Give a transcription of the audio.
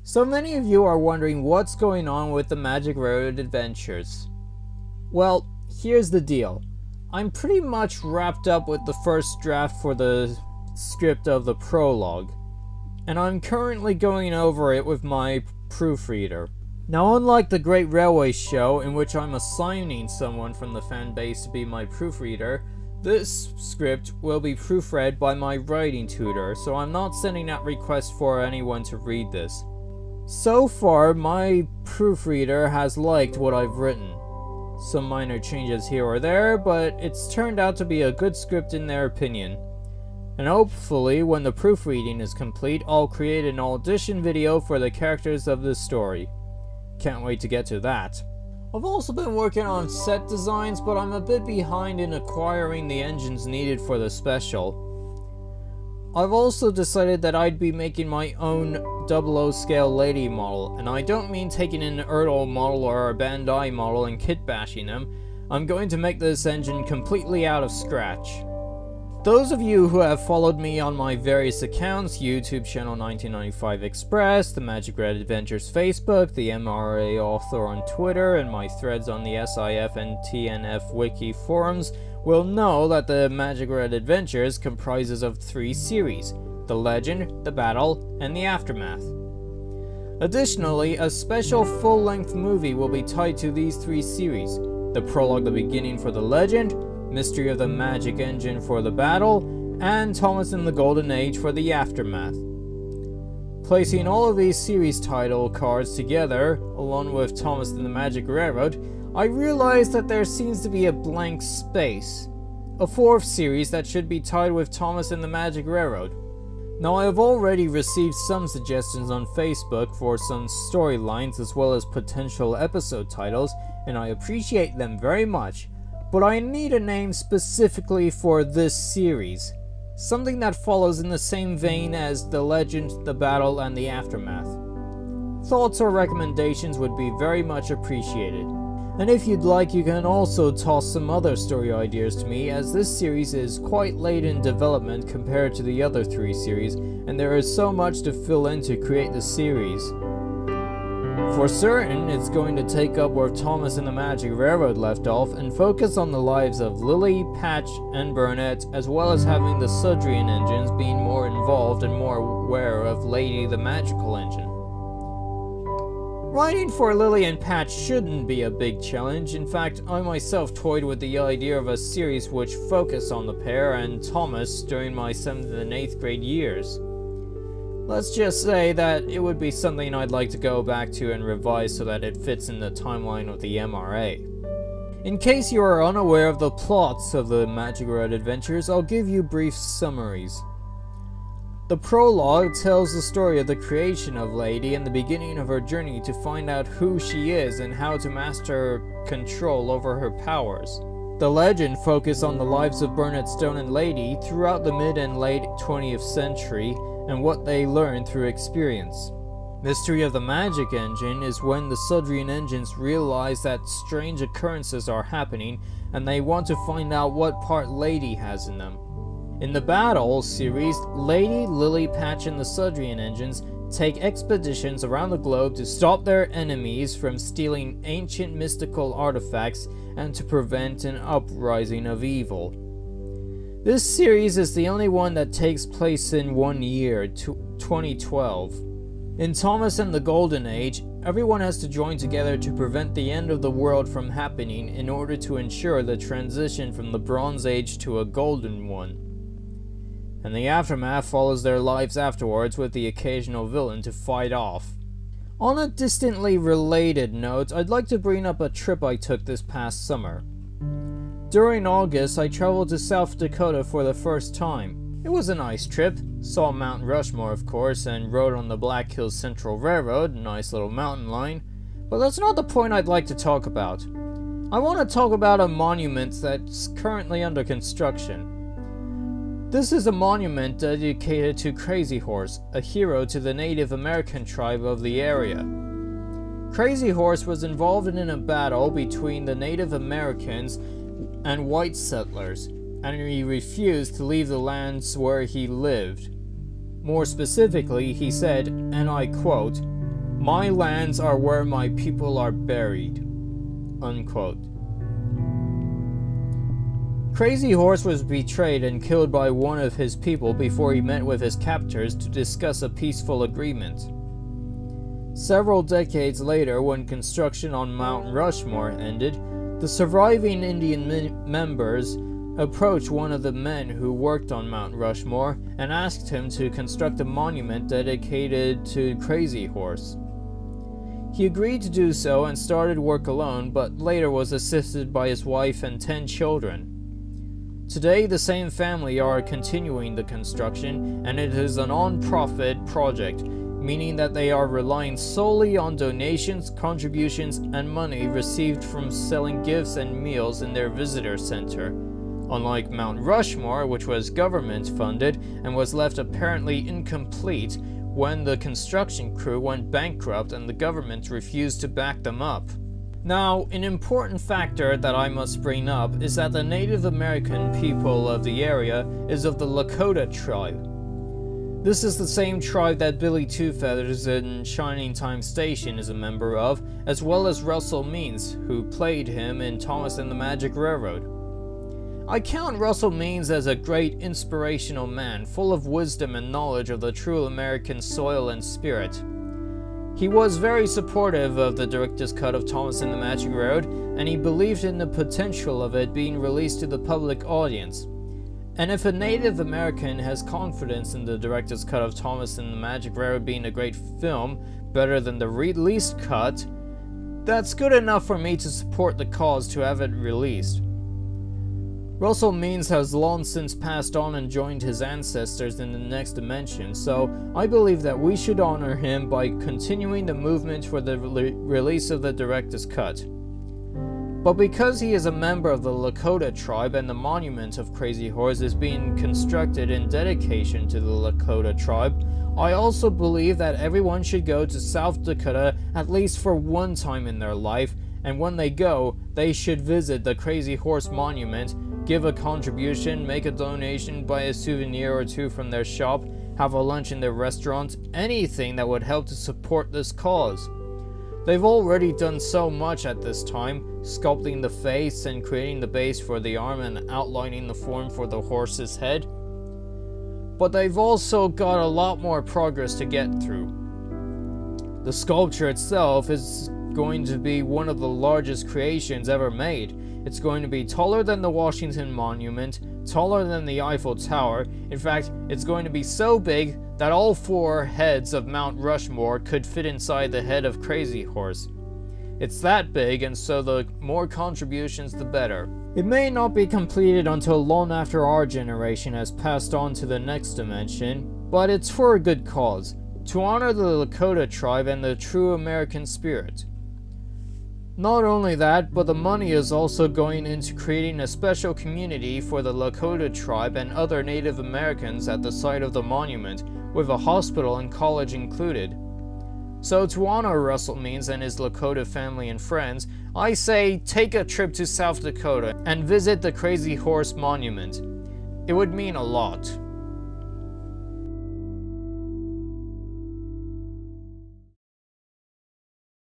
So many of you are wondering what's going on with the Magic Road Adventures. Well, here's the deal. I'm pretty much wrapped up with the first draft for the script of the prologue, and I'm currently going over it with my proofreader. Now, unlike the Great Railway Show, in which I'm assigning someone from the fan base to be my proofreader, this script will be proofread by my writing tutor, so I'm not sending out requests for anyone to read this. So far, my proofreader has liked what I've written. Some minor changes here or there, but it's turned out to be a good script in their opinion. And hopefully, when the proofreading is complete, I'll create an audition video for the characters of this story. Can't wait to get to that. I've also been working on set designs, but I'm a bit behind in acquiring the engines needed for the special. I've also decided that I'd be making my own 00 scale lady model, and I don't mean taking an Ertl model or a Bandai model and kit bashing them. I'm going to make this engine completely out of scratch. Those of you who have followed me on my various accounts, YouTube channel 1995 Express, the Magic Red Adventures Facebook, the MRA author on Twitter, and my threads on the SIF and TNF wiki forums, will know that the Magic Red Adventures comprises of 3 series: the Legend, the Battle, and the Aftermath. Additionally, a special full-length movie will be tied to these 3 series: the Prologue, the Beginning for the Legend, Mystery of the Magic Engine for the Battle, and Thomas in the Golden Age for the Aftermath. Placing all of these series title cards together, along with Thomas and the Magic Railroad, I realized that there seems to be a blank space. A 4th series that should be tied with Thomas and the Magic Railroad. Now, I have already received some suggestions on Facebook for some storylines as well as potential episode titles, and I appreciate them very much. But I need a name specifically for this series. Something that follows in the same vein as the Legend, the Battle, and the Aftermath. Thoughts or recommendations would be very much appreciated. And if you'd like, you can also toss some other story ideas to me, as this series is quite late in development compared to the other 3 series, and there is so much to fill in to create the series. For certain, it's going to take up where Thomas and the Magic Railroad left off and focus on the lives of Lily, Patch, and Burnett, as well as having the Sudrian engines being more involved and more aware of Lady the Magical Engine. Writing for Lily and Patch shouldn't be a big challenge. In fact, I myself toyed with the idea of a series which focused on the pair and Thomas during my 7th and 8th grade years. Let's just say that it would be something I'd like to go back to and revise so that it fits in the timeline of the MRA. In case you are unaware of the plots of the Magic Road Adventures, I'll give you brief summaries. The prologue tells the story of the creation of Lady and the beginning of her journey to find out who she is and how to master control over her powers. The Legend focuses on the lives of Burnett Stone and Lady throughout the mid and late 20th century and what they learned through experience. Mystery of the Magic Engine is when the Sudrian engines realize that strange occurrences are happening and they want to find out what part Lady has in them. In the Battle series, Lady, Lily, Patch, and the Sudrian engines take expeditions around the globe to stop their enemies from stealing ancient mystical artifacts and to prevent an uprising of evil. This series is the only one that takes place in one year, 2012. In Thomas and the Golden Age, everyone has to join together to prevent the end of the world from happening in order to ensure the transition from the Bronze Age to a Golden one. And the Aftermath follows their lives afterwards with the occasional villain to fight off. On a distantly related note, I'd like to bring up a trip I took this past summer. During August, I traveled to South Dakota for the first time. It was a nice trip, saw Mount Rushmore of course, and rode on the Black Hills Central Railroad, a nice little mountain line. But that's not the point I'd like to talk about. I want to talk about a monument that's currently under construction. This is a monument dedicated to Crazy Horse, a hero to the Native American tribe of the area. Crazy Horse was involved in a battle between the Native Americans and white settlers, and he refused to leave the lands where he lived. More specifically, he said, and I quote, My lands are where my people are buried." Unquote. Crazy Horse was betrayed and killed by one of his people before he met with his captors to discuss a peaceful agreement. Several decades later, when construction on Mount Rushmore ended, the surviving Indian members approached one of the men who worked on Mount Rushmore and asked him to construct a monument dedicated to Crazy Horse. He agreed to do so and started work alone, but later was assisted by his wife and 10 children. Today, the same family are continuing the construction, and it is a non-profit project, meaning that they are relying solely on donations, contributions, and money received from selling gifts and meals in their visitor center. Unlike Mount Rushmore, which was government-funded and was left apparently incomplete when the construction crew went bankrupt and the government refused to back them up. Now, an important factor that I must bring up is that the Native American people of the area is of the Lakota tribe. This is the same tribe that Billy Two Feathers in Shining Time Station is a member of, as well as Russell Means, who played him in Thomas and the Magic Railroad. I count Russell Means as a great inspirational man, full of wisdom and knowledge of the true American soil and spirit. He was very supportive of the director's cut of Thomas and the Magic Road, and he believed in the potential of it being released to the public audience. And if a Native American has confidence in the director's cut of Thomas and the Magic Railroad being a great film, better than the released cut, that's good enough for me to support the cause to have it released. Russell Means has long since passed on and joined his ancestors in the next dimension, so I believe that we should honor him by continuing the movement for the release of the director's cut. But because he is a member of the Lakota tribe and the monument of Crazy Horse is being constructed in dedication to the Lakota tribe, I also believe that everyone should go to South Dakota at least for one time in their life, and when they go, they should visit the Crazy Horse monument, give a contribution, make a donation, buy a souvenir or two from their shop, have a lunch in their restaurant, anything that would help to support this cause. They've already done so much at this time, sculpting the face and creating the base for the arm and outlining the form for the horse's head. But they've also got a lot more progress to get through. The sculpture itself is going to be one of the largest creations ever made. It's going to be taller than the Washington Monument, taller than the Eiffel Tower. In fact, it's going to be so big that all 4 heads of Mount Rushmore could fit inside the head of Crazy Horse. It's that big, and so the more contributions the better. It may not be completed until long after our generation has passed on to the next dimension, but it's for a good cause, to honor the Lakota tribe and the true American spirit. Not only that, but the money is also going into creating a special community for the Lakota tribe and other Native Americans at the site of the monument, with a hospital and college included. So to honor Russell Means and his Lakota family and friends, I say take a trip to South Dakota and visit the Crazy Horse Monument. It would mean a lot.